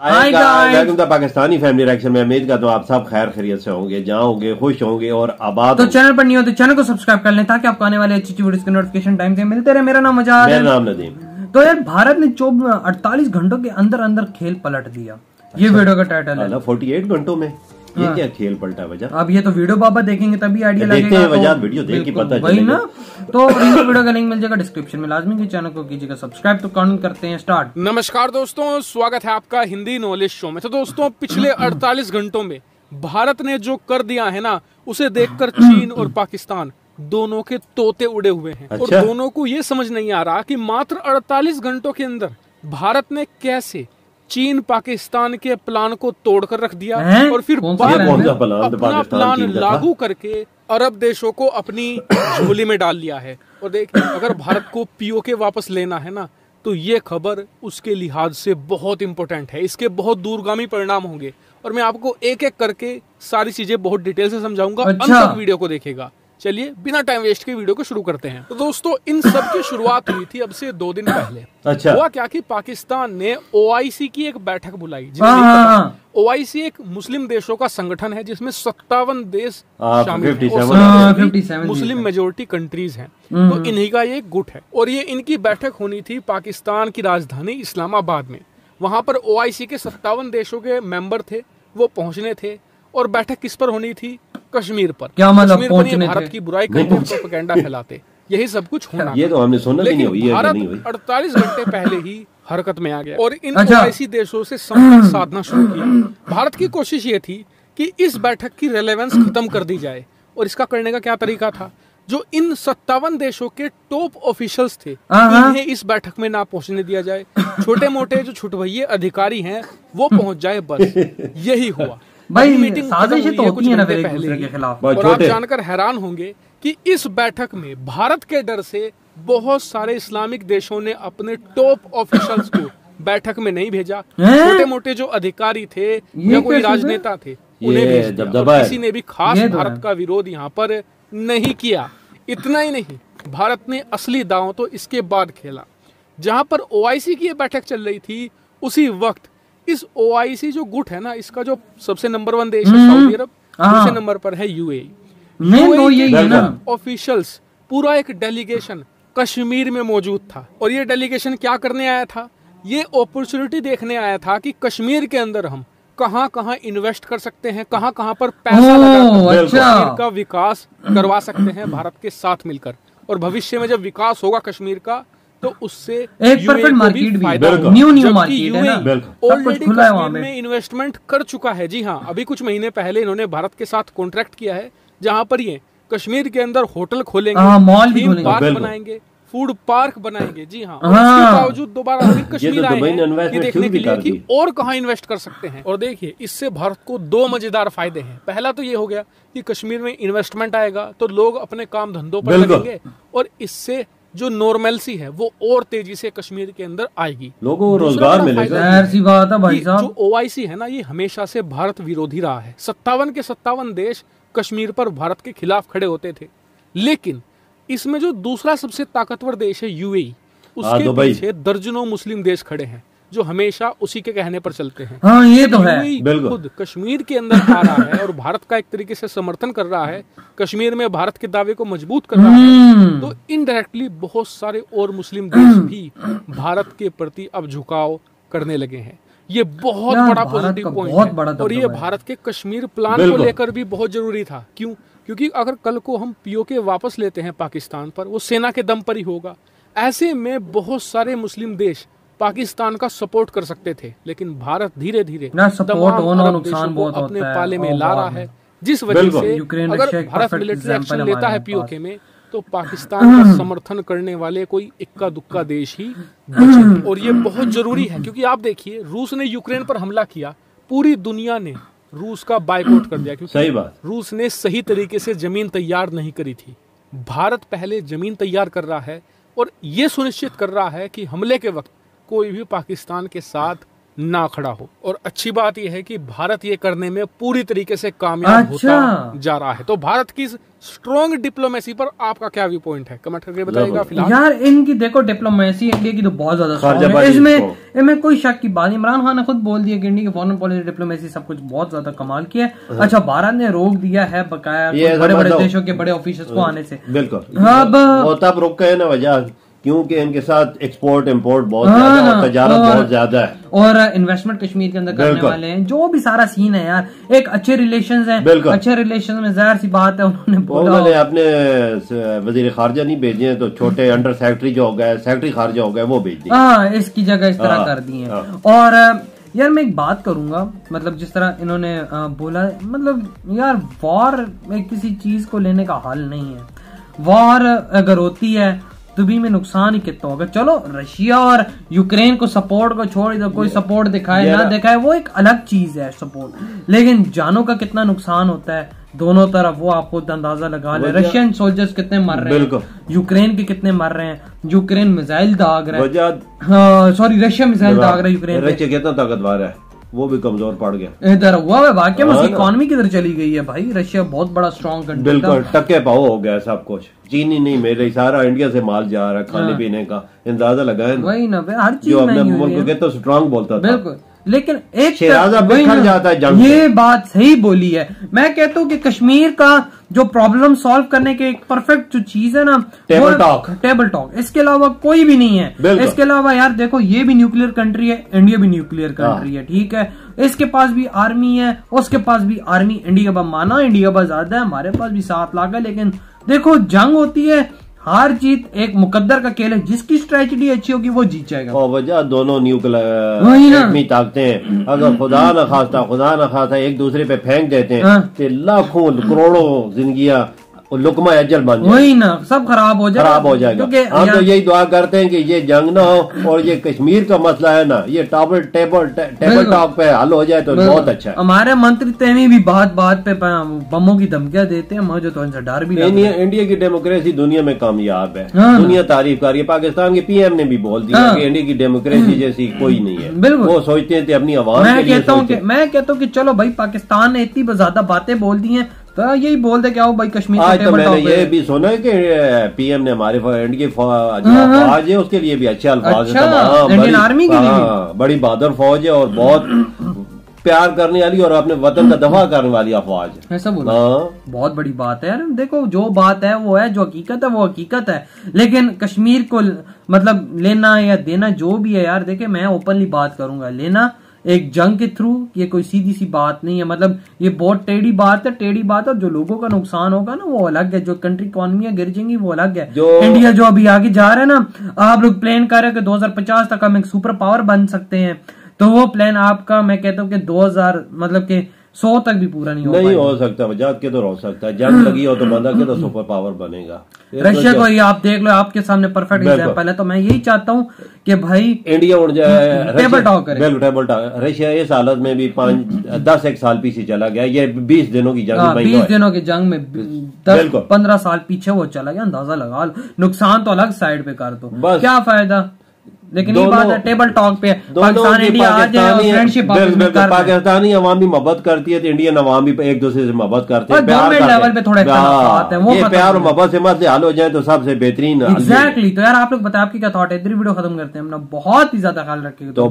Welcome to Pakistani family reaction में। उम्मीद करता हूँ आप सब खैर खैरियत से होंगे, जहाँ होंगे खुश होंगे और आबाद। तो चैनल पर नहीं हो तो चैनल को सब्सक्राइब कर लें ताकि आपको आने वाले अच्छी वीडियोस के नोटिफिकेशन टाइम से मिलते रहे। मेरा नाम आजाद है। मेरा नाम नदीम। तो यार भारत ने 48 घंटों के अंदर अंदर खेल पलट दिया। ये वीडियो का टाइटल है 48 घंटों में ये क्या खेल पलटा वजह। अब ये तो वीडियो बाबा देखेंगे तभी आइडिया लगेगा। देखते हैं वजह, वीडियो देख के पता वही ना। तो वीडियो का लिंक मिल जाएगा डिस्क्रिप्शन में, लाजमी की चैनल को कीजिएगा सब्सक्राइब। तो कमेंट करते हैं स्टार्ट। नमस्कार दोस्तों, स्वागत है आपका हिंदी नॉलेज शो में। तो दोस्तों पिछले 48 घंटों में भारत ने जो कर दिया है ना, उसे देखकर चीन और पाकिस्तान दोनों के तोते उड़े हुए हैं। और दोनों को ये समझ नहीं आ रहा कि मात्र 48 घंटों के अंदर भारत ने कैसे चीन पाकिस्तान के प्लान को तोड़कर रख दिया और फिर अपना प्लान लागू करके अरब देशों को अपनी झोली में डाल लिया है। और देखिए, अगर भारत को पीओके वापस लेना है ना, तो ये खबर उसके लिहाज से बहुत इंपॉर्टेंट है। इसके बहुत दूरगामी परिणाम होंगे और मैं आपको एक एक करके सारी चीजें बहुत डिटेल से समझाऊंगा। अंत तक वीडियो को देखिएगा। चलिए बिना टाइम वेस्ट के वीडियो को शुरू करते हैं। तो दोस्तों इन सब की शुरुआत हुई थी अब से 2 दिन पहले। अच्छा। हुआ क्या कि पाकिस्तान ने OIC की एक बैठक बुलाई। OIC एक मुस्लिम देशों का संगठन है जिसमें 57 देश शामिल हैं, मुस्लिम मेजोरिटी कंट्रीज हैं। तो इन्हीं का ये गुट है और ये इनकी बैठक होनी थी पाकिस्तान की राजधानी इस्लामाबाद में। वहां पर OIC के 57 देशों के मेंबर थे, वो पहुंचने थे। और बैठक किस पर होनी थी? कश्मीर पर। क्या मतलब कश्मीर पर भारत की बुराई करते, प्रोपेगेंडा फैलाते, यही सब कुछ होना। ये तो हमने सुना भी नहीं हुई है। भारत 48 घंटे पहले ही हरकत में आ गया और इन OIC देशों से संपर्क साधना शुरू किया। भारत की कोशिश ये थी कि इस बैठक की रेलेवेंस खत्म कर दी जाए। और इसका करने का क्या तरीका था? जो इन 57 देशों के टॉप ऑफिशियल्स थे, इन्हें इस बैठक में ना पहुंचने दिया जाए। छोटे मोटे जो छुटभइये अधिकारी हैं वो पहुंच जाए, बस यही हुआ। भाई मीटिंग साजिश तो होती है ना एक दूसरे के खिलाफ। और आप जानकर हैरान होंगे कि इस बैठक में भारत के डर से बहुत सारे इस्लामिक देशों ने अपने टॉप ऑफिशियल्स को बैठक में नहीं भेजा। छोटे मोटे जो अधिकारी थे या कोई राजनेता थे उन्हें भेज दिया। किसी ने भी खास भारत का विरोध यहाँ पर नहीं किया। इतना ही नहीं, भारत ने असली दांव तो इसके बाद खेला। जहां पर OIC की ये बैठक चल रही थी, उसी वक्त इस OIC जो गुट है ना, इसका जो सबसे नंबर 1 देश है सऊदी अरब, दूसरे नंबर पर है UAE। ऑफिशियल्स पूरा एक डेलीगेशन कश्मीर में मौजूद था। और ये डेलीगेशन क्या करने आया था? ये अपॉर्चुनिटी देखने आया था कि कश्मीर के अंदर हम कहां कहां इन्वेस्ट कर सकते हैं, कहां कहां पर पैसा लगाकर कश्मीर का विकास करवा सकते हैं भारत के साथ मिलकर। और भविष्य में जब विकास होगा कश्मीर का तो उससे एक परफेक्ट मार्केट भी है, न्यू मार्केट है ना। ऑलरेडी कश्मीर में इन्वेस्टमेंट कर चुका है। जी हाँ, अभी कुछ महीने पहले इन्होंने भारत के साथ कॉन्ट्रैक्ट किया है, जहां पर ये कश्मीर के अंदर होटल खोलेंगे, मॉल भी खोलेंगे, पार्क बनाएंगे, फूड पार्क बनाएंगे। जी हाँ, इसके बावजूद दोबारा कश्मीर आए हैं कि देखने के लिए कि और कहाँ इन्वेस्ट कर सकते हैं। और देखिए, इससे भारत को 2 मजेदार फायदे हैं। पहला तो ये हो गया कि कश्मीर में इन्वेस्टमेंट आएगा तो लोग अपने काम धंधों पर लगेंगे और इससे जो नॉर्मलसी है वो और तेजी से कश्मीर के अंदर आएगी, लोगों को रोजगार मिलेगा। ऐसी बात है भाई साहब। जो OIC है ना, ये हमेशा से भारत विरोधी रहा है। 57 के 57 देश कश्मीर पर भारत के खिलाफ खड़े होते थे। लेकिन इसमें जो दूसरा सबसे ताकतवर देश है UAE, उसके पीछे दर्जनों मुस्लिम देश खड़े हैं जो हमेशा उसी के कहने पर चलते हैं। हाँ, ये तो है। खुद कश्मीर के अंदर आ रहा है और भारत का एक तरीके से समर्थन कर रहा है, कश्मीर में भारत के दावे को मजबूत कर रहा है। तो इनडायरेक्टली बहुत सारे और मुस्लिम देश भी भारत के प्रति अब झुकाव करने लगे हैं। ये बहुत बड़ा पॉजिटिव पॉइंट है। और ये भारत के कश्मीर प्लान को लेकर भी बहुत जरूरी था। क्यों? क्योंकि अगर कल को हम POK वापस लेते हैं पाकिस्तान पर, वो सेना के दम पर ही होगा। ऐसे में बहुत सारे मुस्लिम देश पाकिस्तान का सपोर्ट कर सकते थे, लेकिन भारत धीरे धीरे अपने पाले में ला रहा है। जिस वजह से अगर भारत मिलिट्री एक्शन लेता है POK में, तो पाकिस्तान का समर्थन करने वाले कोई इक्का दुक्का देश ही बचे। और ये बहुत जरूरी है क्योंकि आप देखिए, रूस ने यूक्रेन पर हमला किया, पूरी दुनिया ने रूस का बायकॉट कर दिया क्योंकि रूस ने सही तरीके से जमीन तैयार नहीं करी थी। भारत पहले जमीन तैयार कर रहा है और ये सुनिश्चित कर रहा है कि हमले के वक्त कोई भी पाकिस्तान के साथ ना खड़ा हो। और अच्छी बात यह है कि भारत ये करने में पूरी तरीके से कामयाब होता जा रहा है। तो भारत की स्ट्रॉन्ग डिप्लोमेसी पर आपका क्या व्यू पॉइंट है, कमेंट करके बताइएगा। फिलहाल यार इनकी देखो डिप्लोमेसी इंडिया की तो बहुत ज्यादा स्ट्रॉन्ग है, इसमें कोई शक की बात। इमरान खान ने खुद बोल दिया कि इंडिया की फॉरेन पॉलिसी, डिप्लोमेसी सब कुछ बहुत ज्यादा कमाल किया है। अच्छा, भारत ने रोक दिया है बकाया बड़े बड़े देशों के बड़े ऑफिसर्स को आने से। बिल्कुल अब रोका है ना, वजह क्योंकि इनके साथ एक्सपोर्ट इंपोर्ट बहुत ज्यादा और तजारत बहुत ज्यादा है और इन्वेस्टमेंट कश्मीर के अंदर करने वाले हैं। जो भी सारा सीन है यार, एक अच्छे रिलेशंस हैं, अच्छे रिलेशंस में जाहिर सी बात है उन्होंने अपने वजीर खारजा नहीं भेजे हैं तो छोटे अंडर सेक्रेटरी जो हो गए, सेक्रेटरी खारजा हो गए, वो भेज दिए। हाँ, इसकी जगह इस तरह कर दिए। और यार मैं एक बात करूंगा, मतलब जिस तरह इन्होंने बोला, मतलब यार वॉर में किसी चीज को लेने का हल नहीं है। वॉर अगर होती है तो भी में नुकसान ही कितना होगा। चलो रशिया और यूक्रेन को सपोर्ट को छोड़ दो, कोई सपोर्ट दिखाए ना दिखाए वो एक अलग चीज है सपोर्ट, लेकिन जानों का कितना नुकसान होता है दोनों तरफ वो आप खुद अंदाजा लगा ले। रशियन सोल्जर्स कितने मर रहे हैं, यूक्रेन के कितने मर रहे हैं। यूक्रेन मिसाइल दाग रहा है, सॉरी रशिया मिसाइल दाग रहा है यूक्रेन। रशिया कितना ताकतवर है, वो भी कमजोर पड़ गया। इधर हुआ है वाकई में, उसकी इकोनॉमी किधर चली गई है भाई। रशिया बहुत बड़ा स्ट्रॉन्ग कंट्री, बिल्कुल टक्के पाओ हो गया सब कुछ। चीन ही नहीं, मेरे सारा इंडिया से माल जा रहा है खाने पीने का, अंदाजा लगाए वही ना, हर चीज जो अपने मुल्क के तो स्ट्रॉन्ग बोलता था। बिल्कुल, लेकिन एक जाता है जंग। ये बात सही बोली है। मैं कहता हूँ कि कश्मीर का जो प्रॉब्लम सॉल्व करने के एक परफेक्ट जो चीज है ना, टेबल टॉक, इसके अलावा कोई भी नहीं है। इसके अलावा यार देखो, ये भी न्यूक्लियर कंट्री है, इंडिया भी न्यूक्लियर कंट्री है, ठीक है। इसके पास भी आर्मी है, उसके पास भी आर्मी। इंडिया का माना इंडिया का ज्यादा है, हमारे पास भी 7 लाख है, लेकिन देखो जंग होती है, हार जीत एक मुकद्दर का खेल है। जिसकी स्ट्रेटजी अच्छी होगी वो जीत जाएगा। और वजह दोनों न्यूक्लियर ताकतें हैं। अगर खुदा न खास्ता एक दूसरे पे फेंक देते हैं तो लाखों करोड़ों जिंदगियां लुकमा अजल बन जाए, वही ना, सब खराब हो जाएगा। हम तो यही दुआ करते हैं कि ये जंग ना हो और ये कश्मीर का मसला है ना, ये टेबल टॉक पे हल हो जाए तो बहुत अच्छा है। हमारे मंत्री तेमी भी बात पे बमों की धमकियां देते हैं, मुझे तो इनसे डर भी लगता है। इंडिया की डेमोक्रेसी दुनिया में कामयाब है, दुनिया तारीफ कर रही है। पाकिस्तान के पीएम ने भी बोल दिया कि इंडिया की डेमोक्रेसी जैसी कोई नहीं है। बिल्कुल, वो सोचते हैं अपनी आवाम। मैं कहता हूँ कि चलो भाई, पाकिस्तान ने इतनी ज्यादा बातें बोल दी हैं तो यही बोल दे क्या हो भाई, कश्मीर आज तो मैंने ये भी सुना है कि पीएम ने हमारे इंडिया की फौज है उसके लिए भी अच्छे अल्फाज है। इंडियन आर्मी के लिए बड़ी बहादुर फौज है और बहुत प्यार करने वाली और अपने वतन का दफा करने वाली अफवाज है। ऐसा बोला, बहुत बड़ी बात है यार। देखो जो बात है वो है, जो हकीकत है वो हकीकत है, लेकिन कश्मीर को मतलब लेना या देना जो भी है यार, देखे मैं ओपनली बात करूंगा, लेना एक जंग के थ्रू ये कोई सीधी सी बात नहीं है। मतलब ये बहुत टेढ़ी बात है। जो लोगों का नुकसान होगा ना वो अलग है, जो कंट्री इकोनॉमी गिर जाएंगी वो अलग है। इंडिया जो अभी आगे जा रहा है ना, आप लोग प्लान कर रहे हो कि 2050 तक हम एक सुपर पावर बन सकते हैं, तो वो प्लान आपका मैं कहता हूँ कि 2000 मतलब के 100 तक भी पूरा नहीं हो सकता। वजात के तो हो सकता है, जंग लगी हो तो बंदा के तो सुपर पावर बनेगा। रशिया को ही आप देख लो, आपके सामने परफेक्ट एग्जांपल है। तो मैं यही चाहता हूँ कि भाई इंडिया उड़ जाए, टेबल टॉक करे। Table talk. रशिया इस हालत में भी 10 साल पीछे चला गया। ये 20 दिनों की जंग, 20 दिनों की जंग में 10-15 साल पीछे वो चला गया। अंदाजा लगा लो, नुकसान तो अलग साइड पे कर दो, क्या फायदा। लेकिन ये बात है टेबल टॉक पे, पाकिस्तान इंडिया आ जाए और फ्रेंडशिप पाकिस्तानी अवाम भी मोहब्बत करती है तो इंडियन अवाम भी एक दूसरे से मोहब्बत करते हैं। गवर्नमेंट लेवल पे थोड़े प्यार और मोहब्बत से मसले हल हो जाए तो सबसे बेहतरीन। एग्जैक्टली। तो यार आप लोग बताए आपकी क्या थॉट है। इधर वीडियो खत्म करते हैं, अपना बहुत ही ज्यादा ख्याल रखिएगा। तो